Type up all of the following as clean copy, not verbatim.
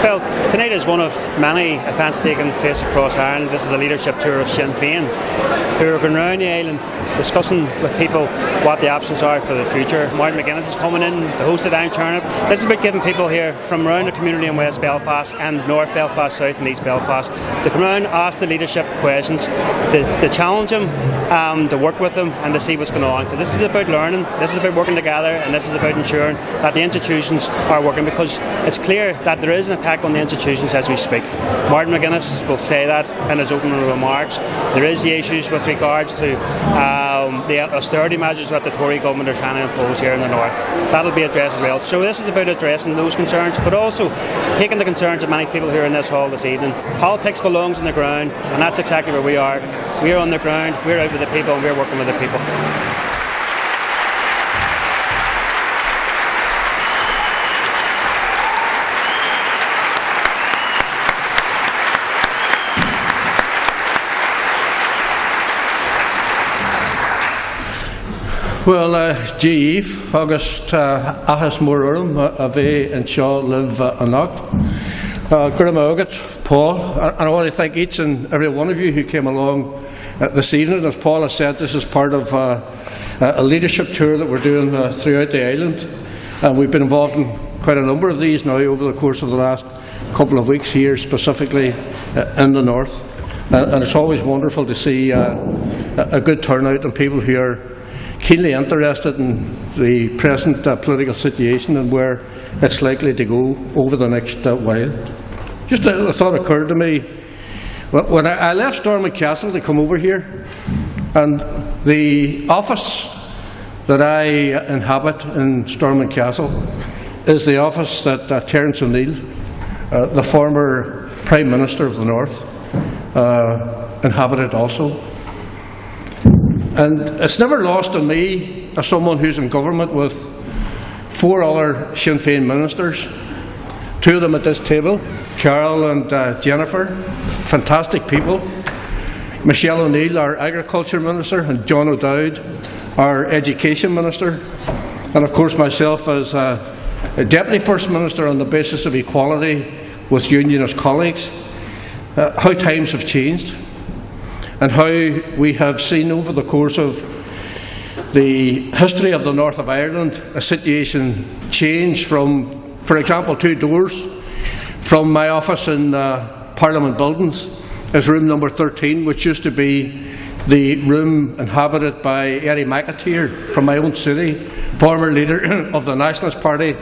Well, tonight is one of many events taking place across Ireland. This is a leadership tour of Sinn Féin, who are going around the island discussing with people what the options are for the future. Martin McGuinness is coming in, the host of Down Turnip. This is about giving people here from around the community in West Belfast and North Belfast, South and East Belfast to come around, ask the leadership questions, to challenge them, to work with them and to see what's going on. Because this is about learning, this is about working together, and this is about ensuring that the institutions are working, because it's clear that there is an attack on the institutions as we speak. Martin McGuinness will say that in his opening remarks. There is the issues with regards to the austerity measures that the Tory government are trying to impose here in the north. That'll be addressed as well. So this is about addressing those concerns, but also taking the concerns of many people here in this hall this evening. Politics belongs on the ground, and that's exactly where we are. We are on the ground, we're out with the people, and we're working with the people. Well, Jeeve, August Ahas Morum, Ave and Shaw live Anok. Grimaugat, Paul, and I want to thank each and every one of you who came along this evening. As Paul has said, this is part of a leadership tour that we're doing throughout the island. And we've been involved in quite a number of these now over the course of the last couple of weeks here, specifically in the north. And it's always wonderful to see a good turnout and people who are keenly interested in the present political situation and where it's likely to go over the next while. Just a thought occurred to me when I left Stormont Castle to come over here, and the office that I inhabit in Stormont Castle is the office that Terence O'Neill, the former Prime Minister of the North, inhabited also. And it's never lost on me, as someone who's in government with 4 other Sinn Féin ministers, 2 of them at this table, Carol and Jennifer, fantastic people, Michelle O'Neill, our Agriculture Minister, and John O'Dowd, our Education Minister, and of course myself as a Deputy First Minister on the basis of equality with Unionist colleagues. How times have changed, and how we have seen over the course of the history of the north of Ireland a situation change from, for example, 2 doors from my office in Parliament Buildings is room number 13, which used to be the room inhabited by Eddie McAteer from my own city, former leader of the Nationalist Party,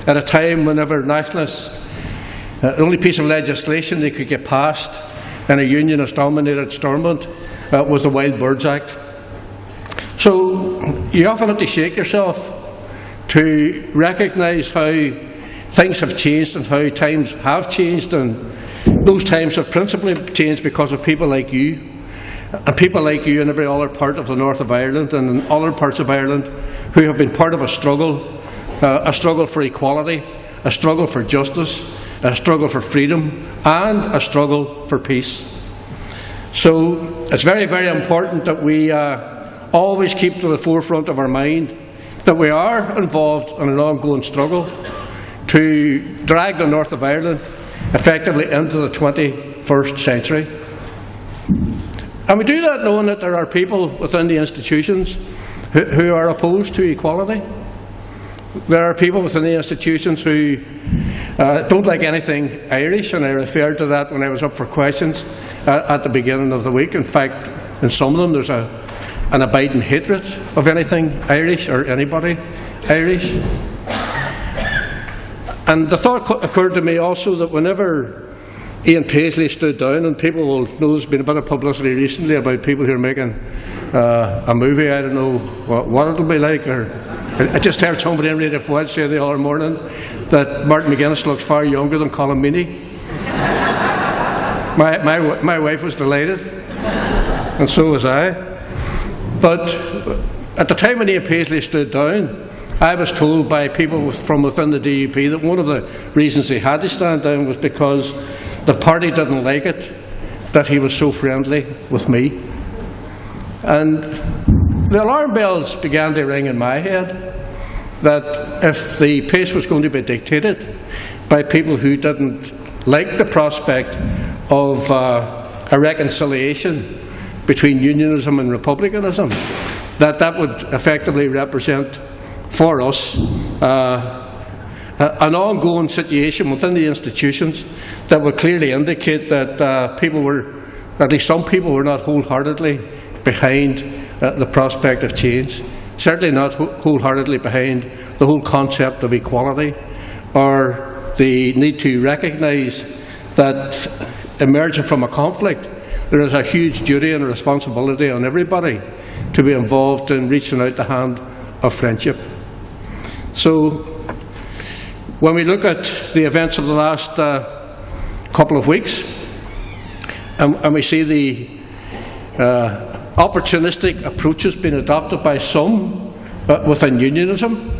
at a time whenever Nationalists, the only piece of legislation they could get passed in a Unionist-dominated Stormont was the Wild Birds Act. So you often have to shake yourself to recognise how things have changed and how times have changed, and those times have principally changed because of people like you, and people like you in every other part of the north of Ireland and in other parts of Ireland who have been part of a struggle for equality, a struggle for justice, a struggle for freedom, and a struggle for peace. So it's very, very important that we always keep to the forefront of our mind that we are involved in an ongoing struggle to drag the north of Ireland effectively into the 21st century. And we do that knowing that there are people within the institutions who are opposed to equality. There are people within the institutions who don't like anything Irish, and I referred to that when I was up for questions at the beginning of the week. In fact, in some of them there's an abiding hatred of anything Irish or anybody Irish. And the thought occurred to me also that whenever Ian Paisley stood down, and people will know there's been a bit of publicity recently about people who are making a movie, I don't know what it'll be like, or I just heard somebody in Radio 4 say the other morning that Martin McGuinness looks far younger than Colin Meaney. My wife was delighted, and so was I. But at the time when Ian Paisley stood down, I was told by people from within the DUP that one of the reasons he had to stand down was because the party didn't like it that he was so friendly with me. And the alarm bells began to ring in my head that if the pace was going to be dictated by people who didn't like the prospect of a reconciliation between unionism and republicanism, that would effectively represent for us an ongoing situation within the institutions that would clearly indicate that people were, at least some people, were not wholeheartedly behind the prospect of change, certainly not wholeheartedly behind the whole concept of equality or the need to recognise that emerging from a conflict, there is a huge duty and responsibility on everybody to be involved in reaching out the hand of friendship. So, when we look at the events of the last couple of weeks, and we see the opportunistic approaches being adopted by some within unionism,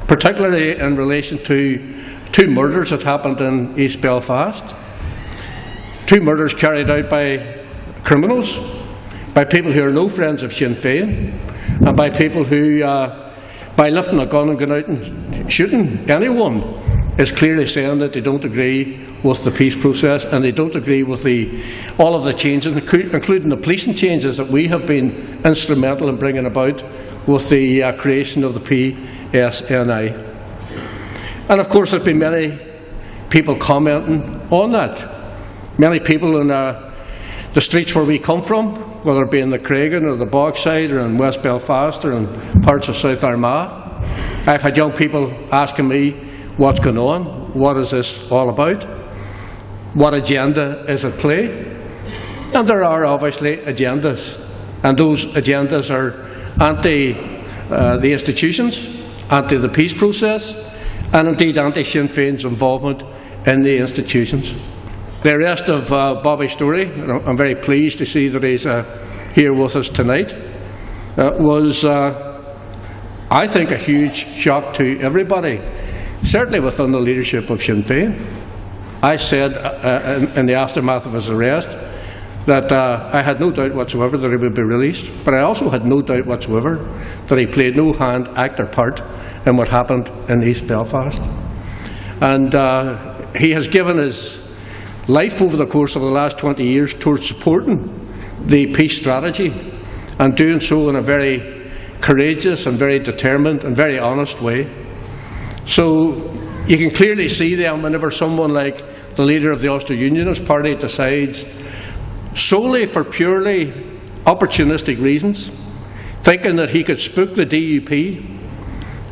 particularly in relation to 2 murders that happened in East Belfast, 2 murders carried out by criminals, by people who are no friends of Sinn Féin, and by people who, by lifting a gun and going out and shooting anyone, is clearly saying that they don't agree with the peace process and they don't agree with all of the changes, including the policing changes that we have been instrumental in bringing about with the creation of the PSNI. And of course, there have been many people commenting on that. Many people in the streets where we come from, whether it be in the Craigan or the Bogside or in West Belfast or in parts of South Armagh. I've had young people asking me, what's going on? What is this all about? What agenda is at play? And there are obviously agendas. And those agendas are anti the institutions, anti the peace process, and indeed anti-Sinn Féin's involvement in the institutions. The arrest of Bobby Story, I'm very pleased to see that he's here with us tonight, was, I think, a huge shock to everybody, certainly within the leadership of Sinn Féin. I said in the aftermath of his arrest that I had no doubt whatsoever that he would be released, but I also had no doubt whatsoever that he played no hand, act or part in what happened in East Belfast. And he has given his life over the course of the last 20 years towards supporting the peace strategy and doing so in a very courageous and very determined and very honest way. So you can clearly see then whenever someone like the leader of the Ulster Unionist Party decides solely for purely opportunistic reasons, thinking that he could spook the DUP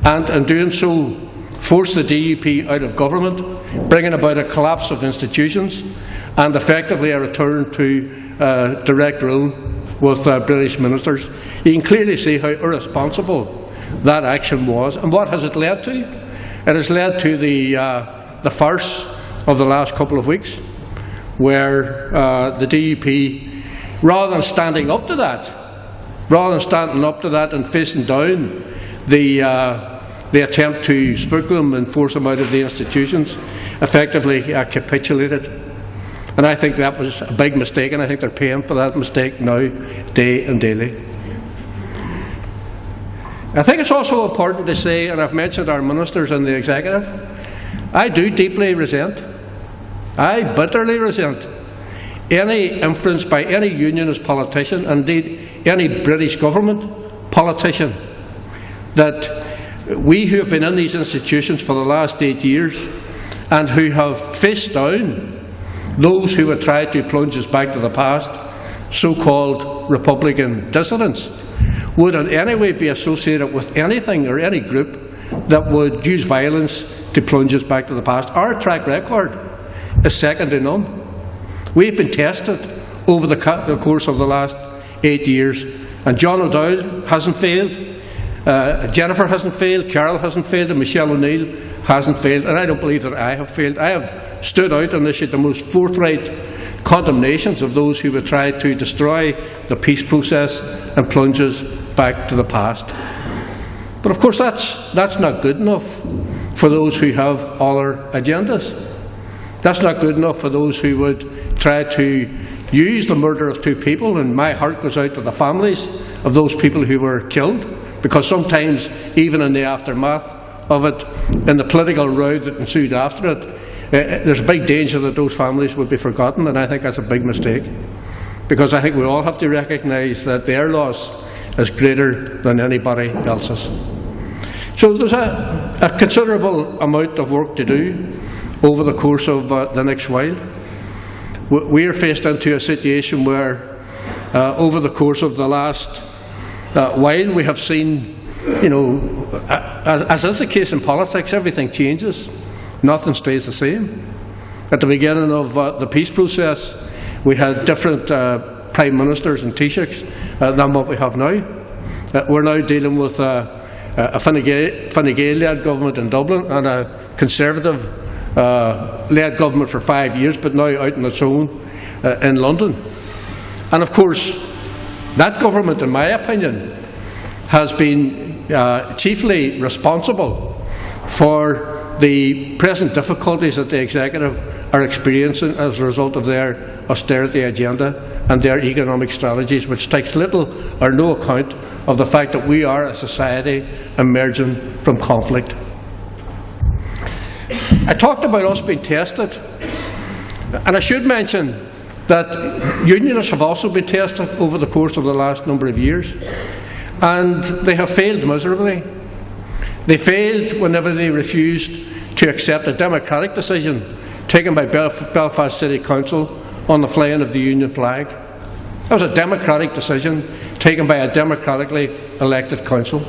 and in doing so force the DUP out of government, bringing about a collapse of institutions and effectively a return to direct rule with British ministers. You can clearly see how irresponsible that action was. And what has it led to? It has led to the farce of the last couple of weeks, where the DUP, rather than standing up to that and facing down the attempt to spook them and force them out of the institutions, effectively capitulated. And I think that was a big mistake, and I think they're paying for that mistake now, day and daily. I think it's also important to say, and I've mentioned our ministers in the executive, I do deeply resent, I bitterly resent any influence by any unionist politician, indeed any British government politician, that we who have been in these institutions for the last 8 years and who have faced down those who would try to plunge us back to the past, so-called Republican dissidents, would in any way be associated with anything or any group that would use violence to plunge us back to the past. Our track record is second to none. We've been tested over the course of the last 8 years, and John O'Dowd hasn't failed, Jennifer hasn't failed, Carol hasn't failed, and Michelle O'Neill hasn't failed, and I don't believe that I have failed. I have stood out and issued the most forthright condemnations of those who would try to destroy the peace process and plunge us back to the past. But of course that's not good enough for those who have other agendas. That's not good enough for those who would try to use the murder of 2 people, and my heart goes out to the families of those people who were killed, because sometimes, even in the aftermath of it, in the political row that ensued after it, there's a big danger that those families would be forgotten, and I think that's a big mistake, because I think we all have to recognise that their loss is greater than anybody else's. So there's a considerable amount of work to do over the course of the next while. We are faced into a situation where over the course of the last while we have seen, as is the case in politics, everything changes. Nothing stays the same. At the beginning of the peace process, we had different prime ministers and Taoiseachs than what we have now. We're now dealing with a Fine Gael-led government in Dublin and a Conservative-led government for 5 years, but now out on its own in London. And of course, that government, in my opinion, has been chiefly responsible for the present difficulties that the Executive are experiencing as a result of their austerity agenda and their economic strategies, which takes little or no account of the fact that we are a society emerging from conflict. I talked about us being tested, and I should mention that Unionists have also been tested over the course of the last number of years, and they have failed miserably. They failed whenever they refused to accept a democratic decision taken by Belfast City Council on the flying of the Union flag. That was a democratic decision taken by a democratically elected council.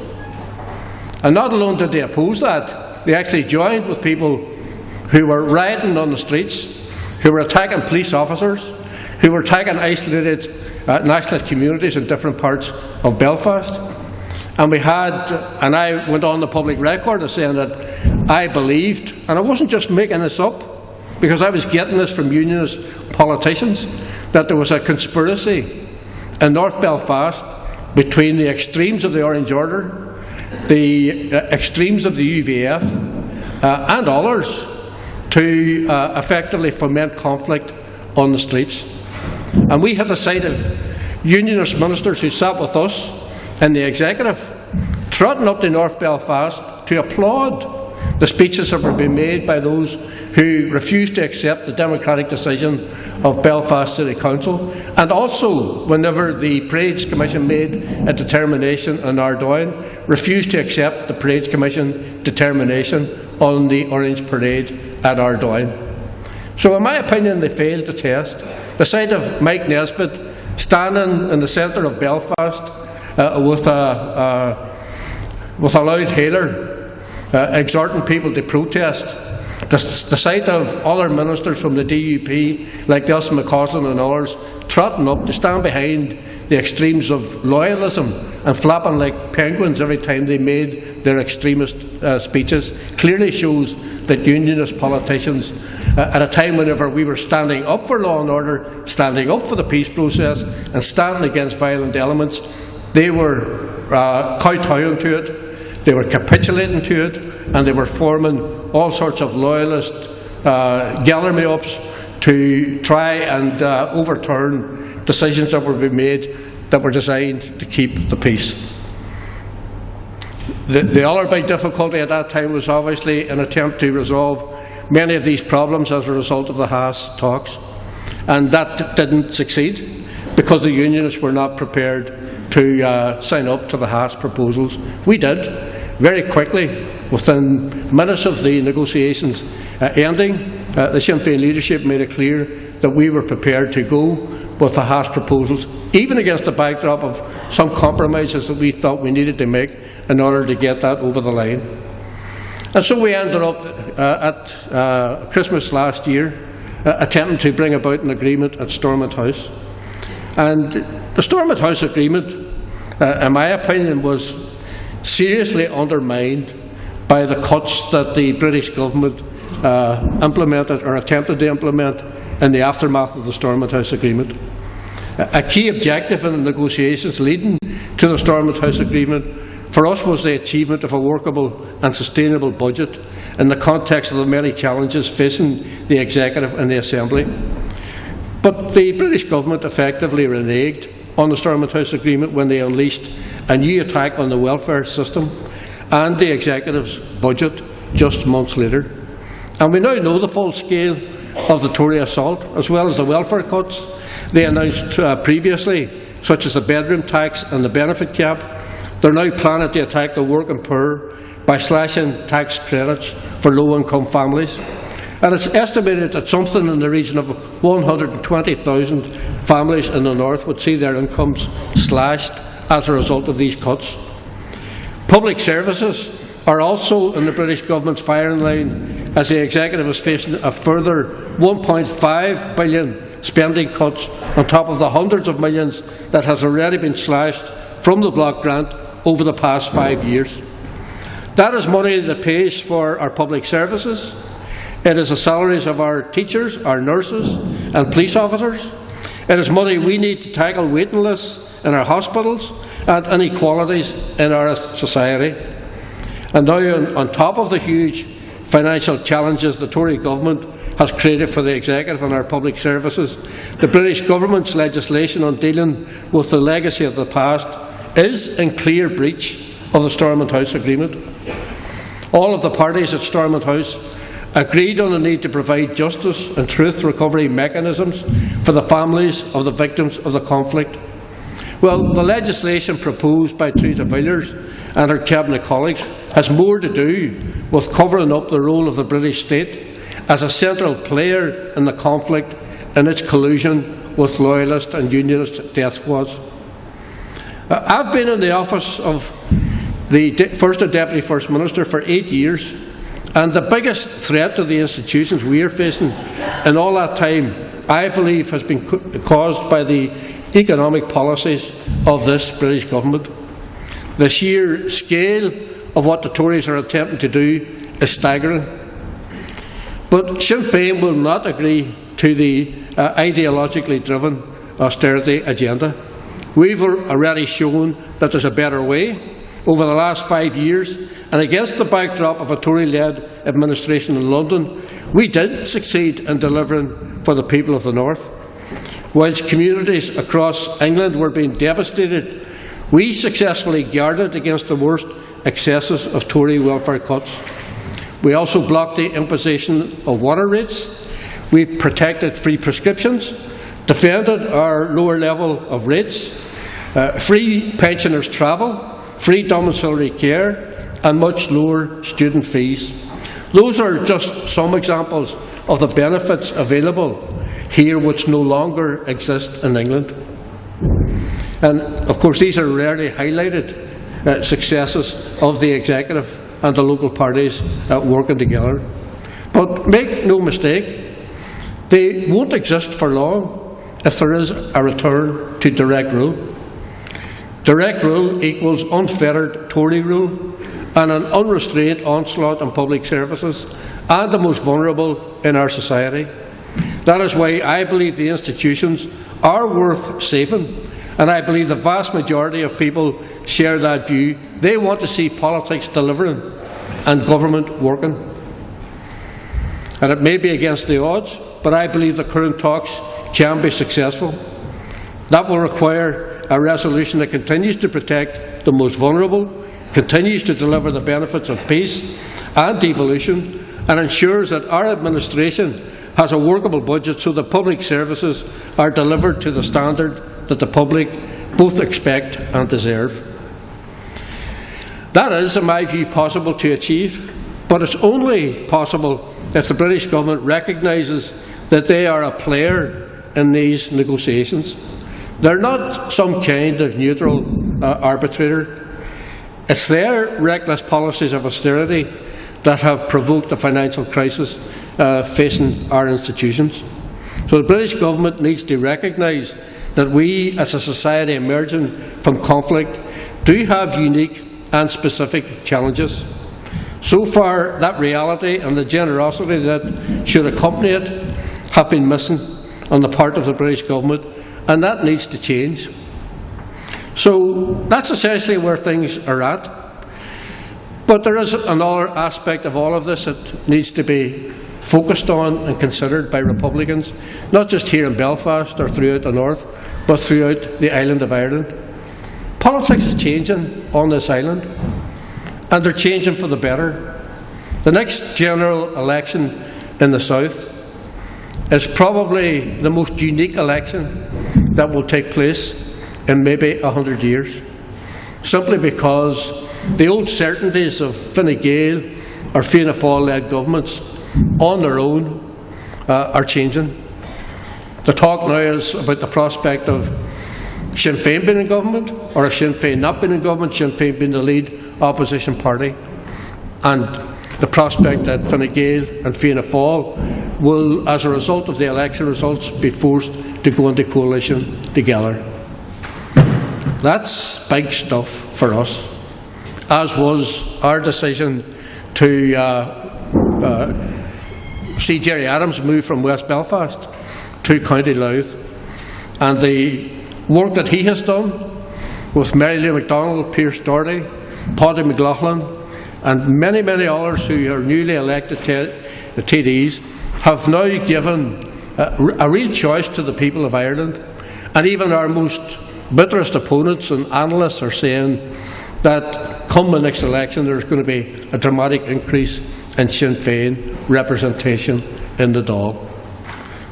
And not alone did they oppose that, they actually joined with people who were rioting on the streets, who were attacking police officers, who were attacking isolated nationalist communities in different parts of Belfast. And I went on the public record as saying that I believed, and I wasn't just making this up, because I was getting this from Unionist politicians, that there was a conspiracy in North Belfast between the extremes of the Orange Order, the extremes of the UVF, and others to effectively foment conflict on the streets. And we had the sight of Unionist ministers who sat with us in the Executive, trotting up to North Belfast to applaud the speeches that were being made by those who refused to accept the democratic decision of Belfast City Council, and also whenever the Parades Commission made a determination on Ardoyne, refused to accept the Parades Commission determination on the Orange Parade at Ardoyne. So in my opinion, they failed the test. The sight of Mike Nesbitt standing in the centre of Belfast with a loud hailer, exhorting people to protest. The sight of other ministers from the DUP, like Nelson McCausland and others, trotting up to stand behind the extremes of loyalism and flapping like penguins every time they made their extremist speeches, clearly shows that Unionist politicians, at a time whenever we were standing up for law and order, standing up for the peace process and standing against violent elements, they were kowtowing to it, they were capitulating to it, and they were forming all sorts of loyalist gallery-ups to try and overturn decisions that were being made that were designed to keep the peace. The other big difficulty at that time was obviously an attempt to resolve many of these problems as a result of the Haas talks, and that didn't succeed because the Unionists were not prepared to sign up to the Haas proposals. We did, very quickly, within minutes of the negotiations ending. The Sinn Féin leadership made it clear that we were prepared to go with the Haas proposals, even against the backdrop of some compromises that we thought we needed to make in order to get that over the line. And so we ended up at Christmas last year attempting to bring about an agreement at Stormont House. And the Stormont House agreement, in my opinion, was seriously undermined by the cuts that the British government implemented or attempted to implement in the aftermath of the Stormont House agreement. A key objective in the negotiations leading to the Stormont House agreement for us was the achievement of a workable and sustainable budget in the context of the many challenges facing the Executive and the Assembly. But the British government effectively reneged on the Stormont House agreement when they unleashed a new attack on the welfare system and the Executive's budget just months later. And we now know the full scale of the Tory assault, as well as the welfare cuts they announced previously, such as the bedroom tax and the benefit cap. They're now planning to attack the working poor by slashing tax credits for low-income families. And it's estimated that something in the region of 120,000 families in the north would see their incomes slashed as a result of these cuts. Public services are also in the British government's firing line, as the executive is facing a further £1.5 billion spending cuts on top of the hundreds of millions that has already been slashed from the block grant over the past 5 years. That is money that pays for our public services. It is the salaries of our teachers, our nurses and police officers. It is money we need to tackle waiting lists in our hospitals and inequalities in our society. And now, on top of the huge financial challenges the Tory government has created for the executive and our public services, the British government's legislation on dealing with the legacy of the past is in clear breach of the Stormont House Agreement. All of the parties at Stormont House agreed on the need to provide justice and truth recovery mechanisms for the families of the victims of the conflict. Well, the legislation proposed by Theresa Villiers and her Cabinet colleagues has more to do with covering up the role of the British state as a central player in the conflict and its collusion with Loyalist and Unionist death squads. I've been in the office of the First and Deputy First Minister for 8 years, and the biggest threat to the institutions we are facing in all that time, I believe, has been caused by the economic policies of this British government. The sheer scale of what the Tories are attempting to do is staggering. But Sinn Féin will not agree to the ideologically driven austerity agenda. We've already shown that there's a better way. Over the last 5 years, and against the backdrop of a Tory-led administration in London, we did succeed in delivering for the people of the North. Whilst communities across England were being devastated, we successfully guarded against the worst excesses of Tory welfare cuts. We also blocked the imposition of water rates. We protected free prescriptions, defended our lower level of rates, free pensioners' travel, free domiciliary care and much lower student fees. Those are just some examples of the benefits available here which no longer exist in England. And of course these are rarely highlighted successes of the executive and the local parties working together. But make no mistake, they won't exist for long if there is a return to direct rule. Direct rule equals unfettered Tory rule and an unrestrained onslaught on public services and the most vulnerable in our society. That is why I believe the institutions are worth saving, and I believe the vast majority of people share that view. They want to see politics delivering and government working. And it may be against the odds, but I believe the current talks can be successful. That will require a resolution that continues to protect the most vulnerable, continues to deliver the benefits of peace and devolution, and ensures that our administration has a workable budget so that public services are delivered to the standard that the public both expect and deserve. That is, in my view, possible to achieve, but it's only possible if the British government recognises that they are a player in these negotiations. They're not some kind of neutral arbitrator. It's their reckless policies of austerity that have provoked the financial crisis facing our institutions. So the British government needs to recognise that we, as a society emerging from conflict, do have unique and specific challenges. So far, that reality and the generosity that should accompany it have been missing on the part of the British government, and that needs to change. So that's essentially where things are at. But there is another aspect of all of this that needs to be focused on and considered by Republicans, not just here in Belfast or throughout the North, but throughout the island of Ireland. Politics is changing on this island, and they're changing for the better. The next general election in the South is probably the most unique election that will take place in maybe 100 years, simply because the old certainties of Fine Gael or Fianna Fáil-led governments on their own are changing. The talk now is about the prospect of Sinn Féin being in government, or if Sinn Féin not being in government, Sinn Féin being the lead opposition party, and the prospect that Fine Gael and Fianna Fáil will, as a result of the election results, be forced to go into coalition together. That's big stuff for us, as was our decision to see Gerry Adams move from West Belfast to County Louth, and the work that he has done with Mary Lou MacDonald, Pearse Doherty, Paddy McLaughlin, and many, many others who are newly elected TDs have now given a real choice to the people of Ireland. And even our most bitterest opponents and analysts are saying that come the next election there's going to be a dramatic increase in Sinn Féin representation in the Dáil.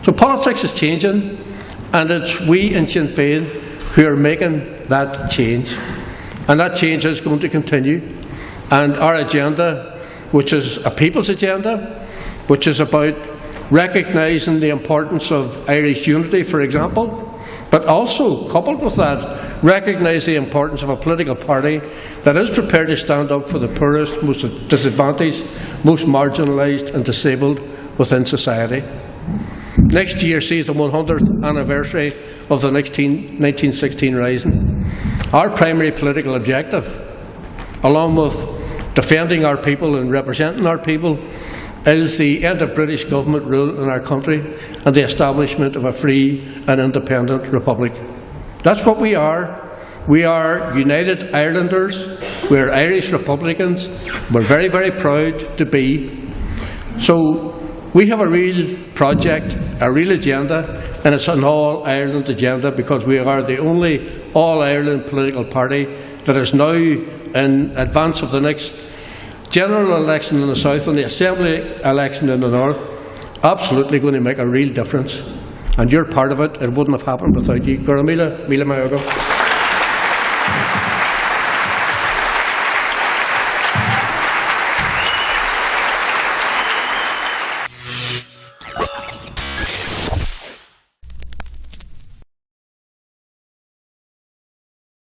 So politics is changing, and it's we in Sinn Féin who are making that change. And that change is going to continue. And our agenda, which is a people's agenda, which is about recognising the importance of Irish unity, for example, but also, coupled with that, recognise the importance of a political party that is prepared to stand up for the poorest, most disadvantaged, most marginalised and disabled within society. Next year sees the 100th anniversary of the 1916 Rising. Our primary political objective, along with defending our people and representing our people, is the end of British government rule in our country and the establishment of a free and independent republic. That's what we are. We are United Irelanders. We are Irish Republicans. We're very, very proud to be. So we have a real project, a real agenda, and it's an all-Ireland agenda because we are the only all-Ireland political party that is now, in advance of the next general election in the South and the Assembly election in the North, absolutely going to make a real difference. And you're part of it. It wouldn't have happened without you. Gura Míle Maioga.